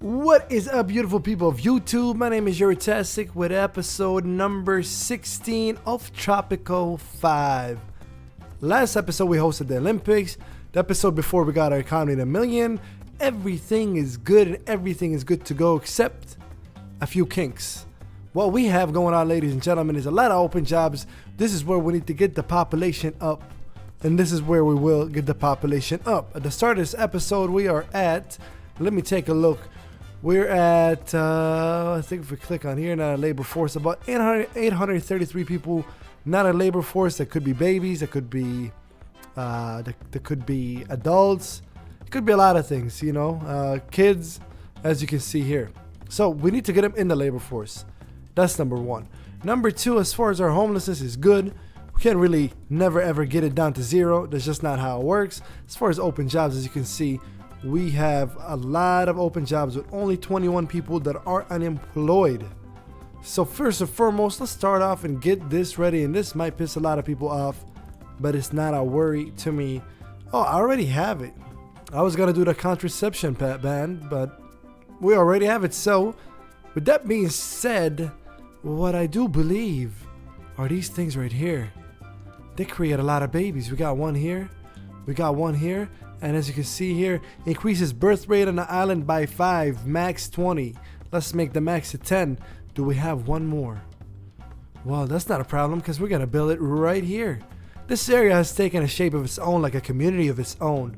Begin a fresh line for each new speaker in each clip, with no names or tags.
What is up, beautiful people of YouTube? My name is Yuritastic with episode number 16 of Tropico 5. Last episode we hosted the Olympics. The episode before we got our economy to $1 million. Everything is good and everything is good to go except a few kinks. What we have going on, ladies and gentlemen, is a lot of open jobs. This is where we need to get the population up. And this is where we will get the population up. At the start of this episode, we are at, let me take a look. We're at, I think if we click on here, not a labor force, about 833 people, not a labor force. That could be babies, that could be adults, it could be a lot of things, you know, kids, as you can see here. So we need to get them in the labor force. That's number one. Number two, as far as our homelessness is good, we can't really never ever get it down to zero. That's just not how it works. As far as open jobs, as you can see, we have a lot of open jobs with only 21 people that are unemployed. So first and foremost, let's start off and get this ready. And this might piss a lot of people off, but it's not a worry to me. Oh, I already have it. I was gonna do the contraception ban, but we already have it. So with that being said, what I do believe are these things right here. They create a lot of babies. We got one here, we got one here. And as you can see here, increases birth rate on the island by 5, max 20. Let's make the max at 10. Do we have one more? Well, that's not a problem because we're going to build it right here. This area has taken a shape of its own, like a community of its own.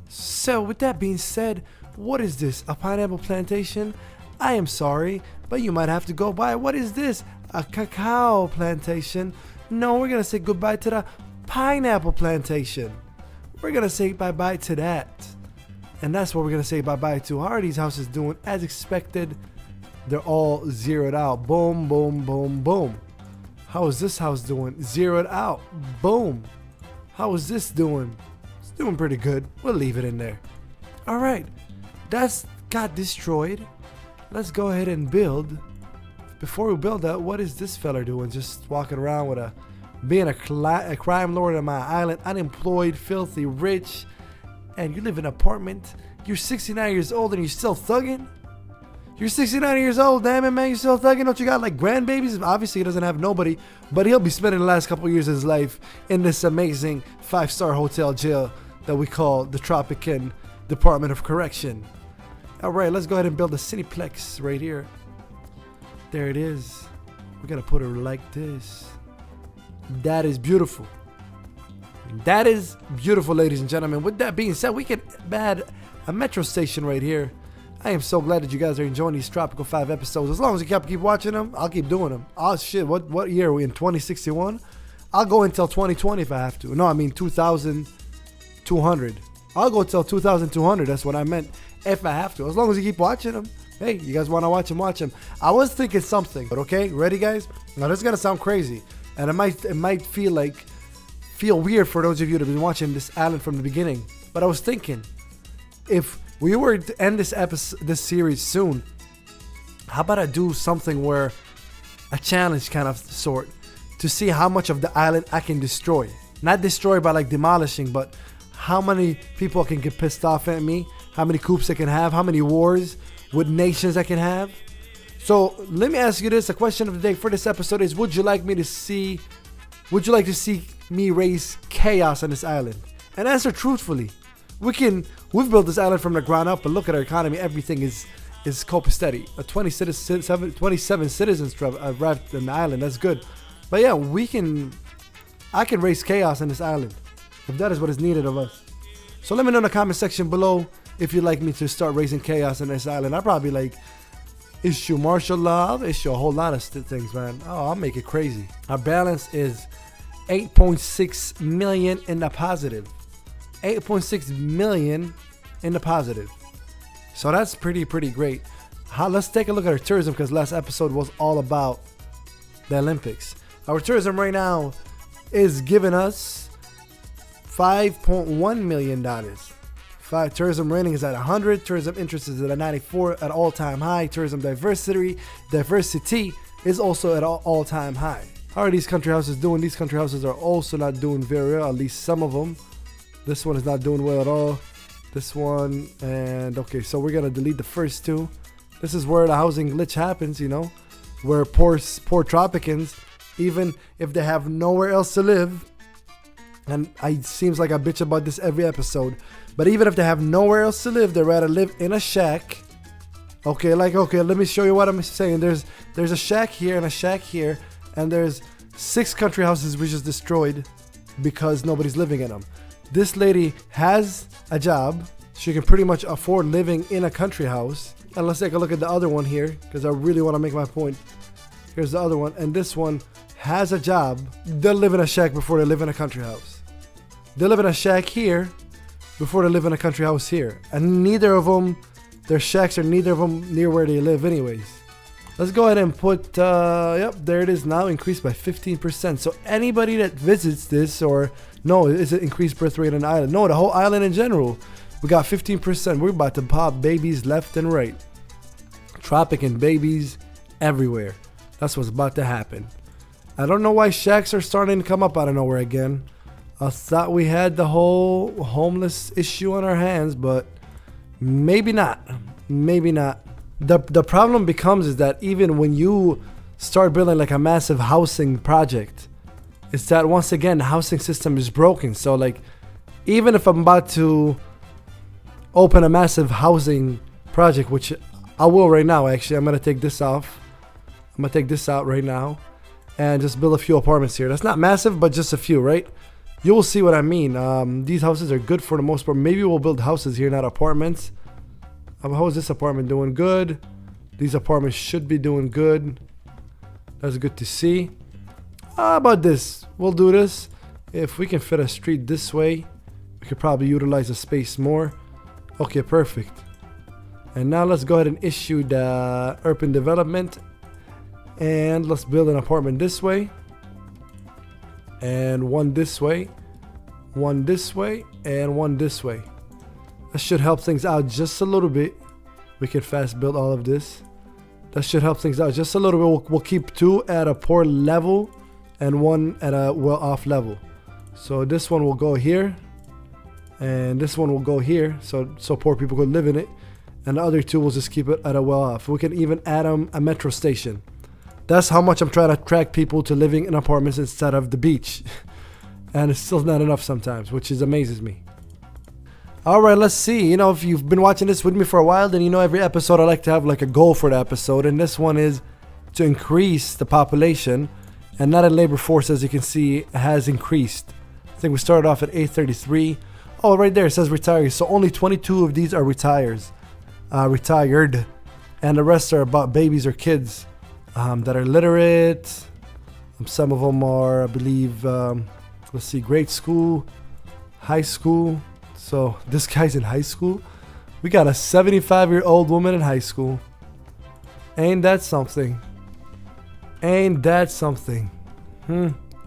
So with that being said, what is this? A pineapple plantation? I am sorry, but you might have to go by. What is this? A cacao plantation? No, we're going to say goodbye to the pineapple plantation. We're going to say bye-bye to that. And that's what we're going to say bye-bye to. How are these houses doing? As expected, they're all zeroed out. Boom, boom, boom, boom. How is this house doing? Zeroed out. Boom. How is this doing? It's doing pretty good. We'll leave it in there. All right. That's got destroyed. Let's go ahead and build. Before we build that, what is this fella doing? Just walking around with being a crime lord on my island, unemployed, filthy, rich, and you live in an apartment. You're 69 years old and you're still thugging? You're 69 years old, damn it, man, you're still thugging? Don't you got like grandbabies? Obviously, he doesn't have nobody, but he'll be spending the last couple of years of his life in this amazing 5-star hotel jail that we call the Tropican Department of Correction. All right, let's go ahead and build a cineplex right here. There it is. We're gonna put it like this. That is beautiful. That is beautiful, ladies and gentlemen. With that being said, we can add a metro station right here. I am so glad that you guys are enjoying these Tropico 5 episodes. As long as you keep watching them, I'll keep doing them. Oh shit, what year are we in? 2061? I'll go until 2020 if I have to. No, I mean 2200. I'll go until 2200. That's what I meant. If I have to. As long as you keep watching them. Hey, you guys want to watch them, watch them. I was thinking something, but okay, ready guys? Now this is gonna sound crazy. And it might feel weird for those of you that have been watching this island from the beginning. But I was thinking, if we were to end this series soon, how about I do something where a challenge kind of sort to see how much of the island I can destroy. Not destroy by like demolishing, but how many people can get pissed off at me, how many coups I can have, how many wars with nations I can have. So let me ask you this. The question of the day for this episode is: would you like to see me raise chaos on this island? And answer truthfully. We've built this island from the ground up, but look at our economy. Everything is copacetic. 27 citizens arrived on the island. That's good. But yeah, I can raise chaos on this island if that is what is needed of us. So let me know in the comment section below if you'd like me to start raising chaos on this island. I'll probably like issue martial law. I'll issue a whole lot of things, man. Oh, I'll make it crazy. Our balance is 8.6 million in the positive. 8.6 million in the positive. So that's pretty great. Let's take a look at our tourism, because last episode was all about the Olympics. Our tourism right now is giving us $5.1 million. Tourism rating is at 100. Tourism interest is at a 94 at all-time high. Tourism diversity is also at all-time high. How are these country houses doing? These country houses are also not doing very well, at least some of them. This one is not doing well at all. This one, and okay, so we're gonna delete the first two. This is where the housing glitch happens, you know, where poor Tropicans, even if they have nowhere else to live, and it seems like I bitch about this every episode, but even if they have nowhere else to live, they'd rather live in a shack. Okay, let me show you what I'm saying. There's a shack here and a shack here, and there's 6 country houses we just destroyed because nobody's living in them. This lady has a job. She can pretty much afford living in a country house. And let's take a look at the other one here, because I really want to make my point. Here's the other one, and this one has a job. They'll live in a shack before they live in a country house. They live in a shack here before they live in a country house here. And neither of them, their shacks are neither of them near where they live anyways. Let's go ahead and put, yep, there it is now, increased by 15%. So anybody that visits this, or no, is it increased birth rate on the island? No, the whole island in general. We got 15%. We're about to pop babies left and right. Tropican babies everywhere. That's what's about to happen. I don't know why shacks are starting to come up out of nowhere again. I thought we had the whole homeless issue on our hands, but maybe not. Maybe not. The problem becomes is that even when you start building like a massive housing project, it's that once again the housing system is broken. So like, even if I'm about to open a massive housing project, which I will right now, actually, I'm gonna take this off. I'm gonna take this out right now and just build a few apartments here. That's not massive, but just a few, right? You will see what I mean. These houses are good for the most part. Maybe we'll build houses here, not apartments. How is this apartment doing? Good. These apartments should be doing good. That's good to see. How about this? We'll do this. If we can fit a street this way, we could probably utilize the space more. Okay, perfect. And now let's go ahead and issue the urban development. And let's build an apartment this way. And one this way. One this way. And one this way. That should help things out just a little bit. We can fast build all of this. That should help things out just a little bit. We'll keep 2 at a poor level and 1 at a well-off level. So this one will go here. And this one will go here. So poor people could live in it. And the other 2 will just keep it at a well-off. We can even add a metro station. That's how much I'm trying to attract people to living in apartments instead of the beach. And it's still not enough sometimes, which amazes me. Alright, let's see. You know, if you've been watching this with me for a while, then you know every episode I like to have like a goal for the episode. And this one is to increase the population. And that labor force, as you can see, has increased. I think we started off at 833. Oh, right there it says retirees. So only 22 of these are retired. And the rest are about babies or kids that are literate. Some of them are, I believe, let's see, grade school, high school. So this guy's in high school. We got a 75-year-old woman in high school. Ain't that something? Ain't that something?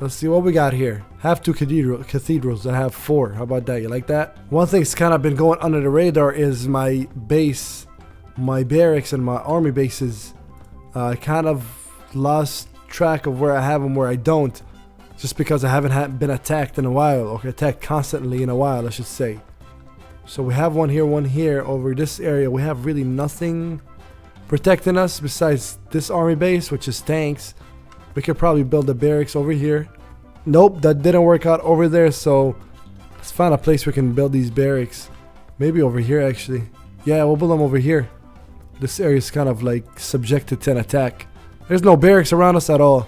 Let's see what we got here. Have 2 cathedrals that have 4. How about that? You like that? One thing that's kind of been going under the radar is my base, my barracks and my army bases. I kind of lost track of where I have them, where I don't. Just because I haven't been attacked in a while. Or attacked constantly in a while, I should say. So we have one here. Over this area, we have really nothing protecting us besides this army base, which is tanks. We could probably build a barracks over here. Nope, that didn't work out over there, so let's find a place we can build these barracks. Maybe over here, actually. Yeah, we'll build them over here. This area is kind of like subjected to an attack. There's no barracks around us at all.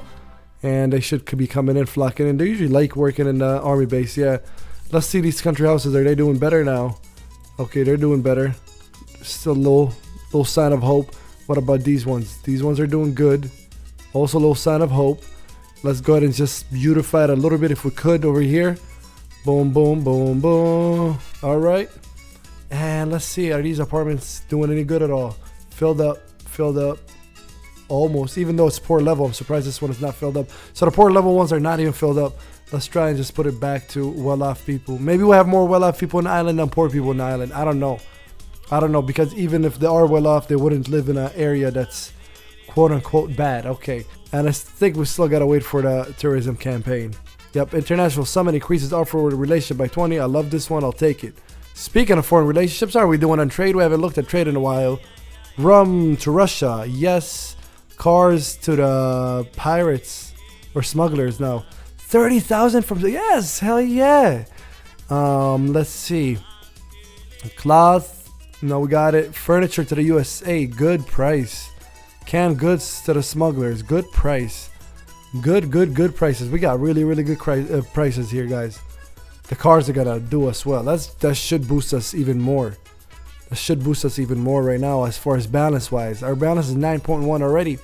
And they should be coming in, flocking in. They usually like working in the army base, yeah. Let's see these country houses. Are they doing better now? Okay, they're doing better. Still a little sign of hope. What about these ones? These ones are doing good. Also a little sign of hope. Let's go ahead and just beautify it a little bit if we could over here. Boom, boom, boom, boom. All right. And let's see, are these apartments doing any good at all? Filled up. Almost, even though it's poor level. I'm surprised this one is not filled up. So the poor level ones are not even filled up. Let's try and just put it back to well-off people. Maybe we'll have more well-off people in the island than poor people in the island. I don't know, because even if they are well-off, they wouldn't live in an area that's quote-unquote bad. Okay, and I think we still gotta wait for the tourism campaign. Yep, international summit increases our forward relationship by 20. I love this one. I'll take it. Speaking of foreign relationships, how are we doing on trade? We haven't looked at trade in a while. Rum to Russia, yes. Cars to the pirates or smugglers now. 30,000 from the, yes, hell yeah. Let's see. Cloth, no, we got it. Furniture to the USA, good price. Canned goods to the smugglers, good price. Good prices. We got really good prices here, guys. The cars are gonna do us well. That should boost us even more. That should boost us even more right now as far as balance wise. Our balance is 9.1 already.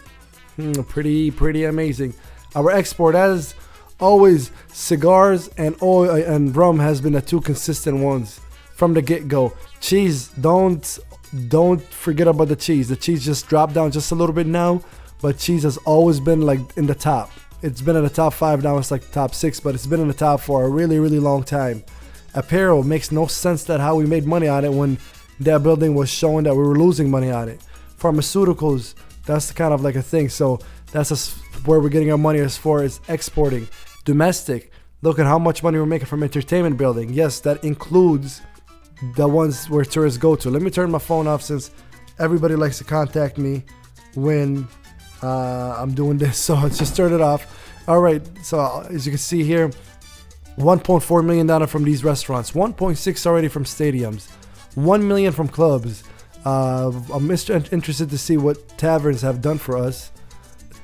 Pretty amazing. Our export, as always, cigars and oil and rum has been the two consistent ones from the get-go. Cheese, don't forget about the cheese. The cheese just dropped down just a little bit now, but cheese has always been like in the top. It's been in the top 5 now. It's like the top 6, but it's been in the top for a really long time. Apparel makes no sense that how we made money on it when that building was showing that we were losing money on it. Pharmaceuticals, that's kind of like a thing. So that's where we're getting our money as far as exporting. Domestic, look at how much money we're making from entertainment building. Yes, that includes the ones where tourists go to. Let me turn my phone off since everybody likes to contact me when I'm doing this, so let's just turn it off. All right, so as you can see here, $1.4 million from these restaurants, 1.6 already from stadiums, 1 million from clubs. I'm interested to see what taverns have done for us.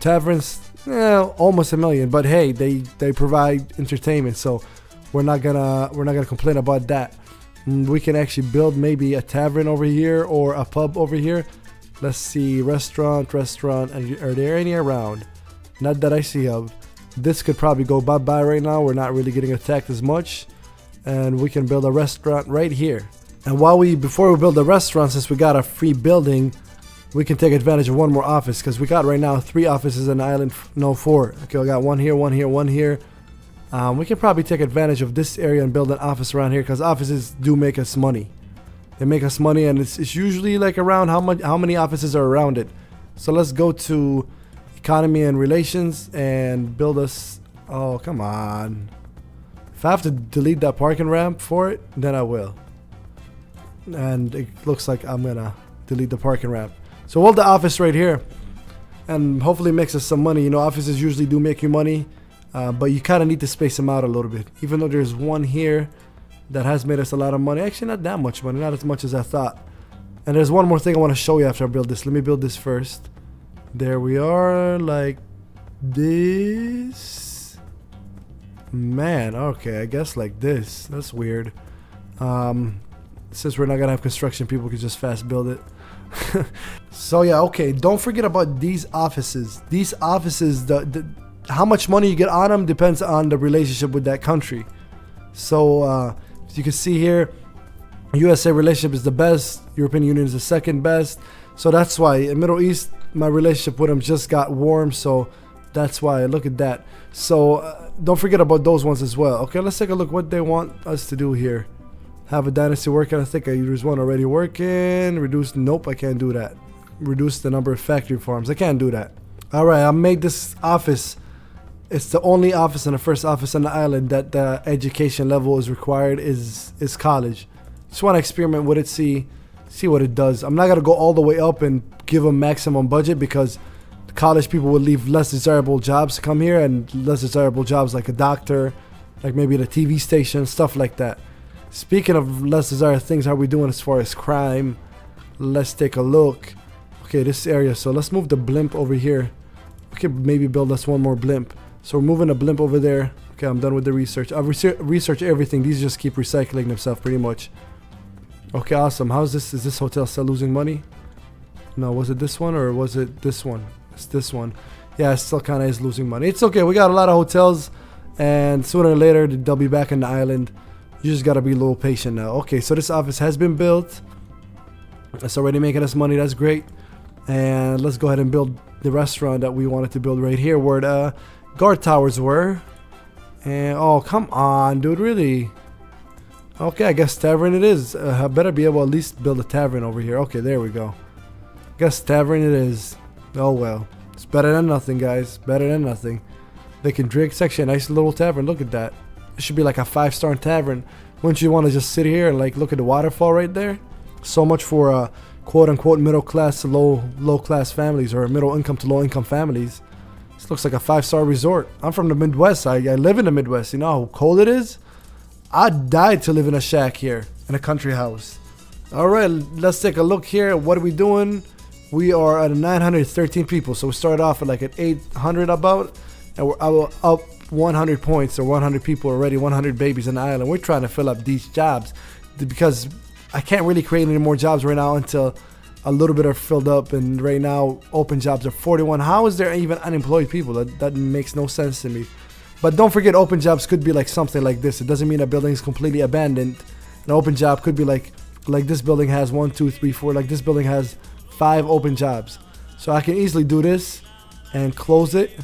Taverns, almost $1 million, but hey, they provide entertainment, so we're not gonna complain about that. We can actually build maybe a tavern over here or a pub over here. Let's see, restaurant, and are there any around? Not that I see of. This could probably go bye-bye right now. We're not really getting attacked as much. And we can build a restaurant right here. And before we build a restaurant, since we got a free building, we can take advantage of one more office. Because we got right now 3 offices on the island, no 4. Okay, we got one here. We can probably take advantage of this area and build an office around here. Because offices do make us money. They make us money, and it's usually like around how many offices are around it. So let's go to economy and relations and build us. Oh, come on. If I have to delete that parking ramp for it, then I will. And it looks like I'm gonna delete the parking ramp. So hold the office right here, and hopefully it makes us some money. You know, offices usually do make you money, but you kind of need to space them out a little bit. Even though there's one here that has made us a lot of money. Actually, not that much money. Not as much as I thought. And there's one more thing I want to show you after I build this. Let me build this first. There we are. Like this. Man, okay. I guess like this. That's weird. Since we're not going to have construction, people can just fast build it. So yeah, okay. Don't forget about these offices. These offices, how much money you get on them depends on the relationship with that country. So, as you can see here, USA relationship is the best. European Union is the second best. So that's why in Middle East, my relationship with them just got warm. So that's why. Look at that. So don't forget about those ones as well. Okay, let's take a look what they want us to do here. Have a dynasty working. I think there's one already working. Reduce. Nope, I can't do that. Reduce the number of factory farms. I can't do that. All right, I made this office. It's the only office and the first office on the island that the education level is required is college. Just want to experiment with it, see what it does. I'm not gonna go all the way up and give them maximum budget because college people will leave less desirable jobs to come here, and less desirable jobs like a doctor, like maybe at a TV station, stuff like that. Speaking of less desired things, how are we doing as far as crime? Let's take a look. Okay, this area. So let's move the blimp over here. We can maybe build us one more blimp. So we're moving a blimp over there. Okay, I'm done with the research. I've researched everything. These just keep recycling themselves pretty much. Okay, awesome. How's this? Is this hotel still losing money? No, was it this one or was it this one? It's this one. Yeah, it still kind of is losing money. It's okay. We got a lot of hotels, and sooner or later they'll be back on the island. You just gotta be a little patient now. Okay, so this office has been built. It's already making us money. That's great. And let's go ahead and build the restaurant that we wanted to build right here where the guard towers were. And oh, come on, dude, really? Okay, I guess tavern it is. I better be able to at least build a tavern over here. Okay, there we go. Guess tavern it is. Oh well, it's better than nothing, guys. Better than nothing. They can drink. It's actually a nice little tavern. Look at that. It should be like a 5-star tavern. Wouldn't you want to just sit here and like look at the waterfall right there? So much for quote unquote middle class to low class families, or middle income to low income families. This looks like a 5-star resort. I'm from the Midwest. I live in the Midwest. You know how cold it is? I'd die to live in a shack here, in a country house. All right, let's take a look here. What are we doing? We are at 913 people. So we started off at like at 800 about, and we're up 100 points, or 100 people already, 100 babies on the island. We're trying to fill up these jobs because I can't really create any more jobs right now until a little bit are filled up, and right now open jobs are 41. How is there even unemployed people? That makes no sense to me. But don't forget, open jobs could be like something like this. It doesn't mean a building is completely abandoned. An open job could be like this building has 1, 2, 3, 4. Like this building has 5 open jobs. So I can easily do this and close it.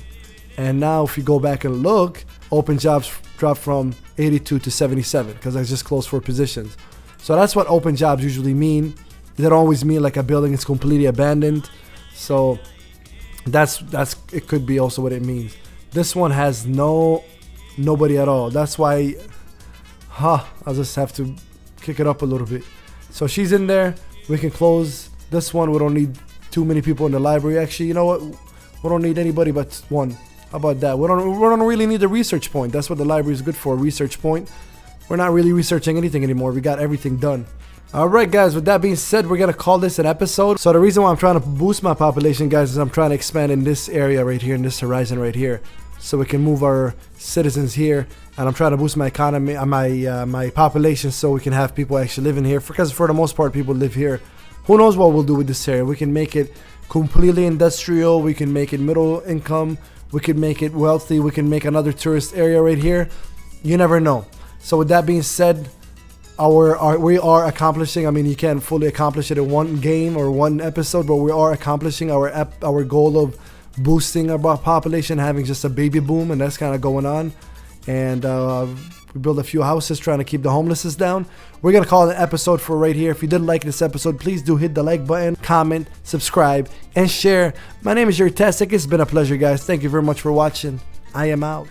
And now if you go back and look, open jobs dropped from 82 to 77 because I just closed 4 positions. So that's what open jobs usually mean. They don't always mean like a building is completely abandoned. So that's it could be also what it means. This one has nobody at all. That's why I'll just have to kick it up a little bit. So she's in there. We can close this one. We don't need too many people in the library. Actually, you know what? We don't need anybody but 1. How about that? We don't really need a research point. That's what the library is good for, a research point. We're not really researching anything anymore. We got everything done. Alright guys, with that being said, we're going to call this an episode. So the reason why I'm trying to boost my population, guys, is I'm trying to expand in this area right here, in this horizon right here. So we can move our citizens here. And I'm trying to boost my economy, my population, so we can have people actually living here. Because for the most part, people live here. Who knows what we'll do with this area. We can make it completely industrial. We can make it middle income. We can make it wealthy. We can make another tourist area right here. You never know. So with that being said, we are accomplishing. I mean, you can't fully accomplish it in one game or one episode, but we are accomplishing our goal of boosting our population, having just a baby boom, and that's kind of going on. And we build a few houses trying to keep the homelessness down. We're gonna call it an episode for right here. If you did like this episode, please do hit the like button, comment, subscribe, and share. My name is Tastic. It's been a pleasure, guys. Thank you very much for watching. I am out.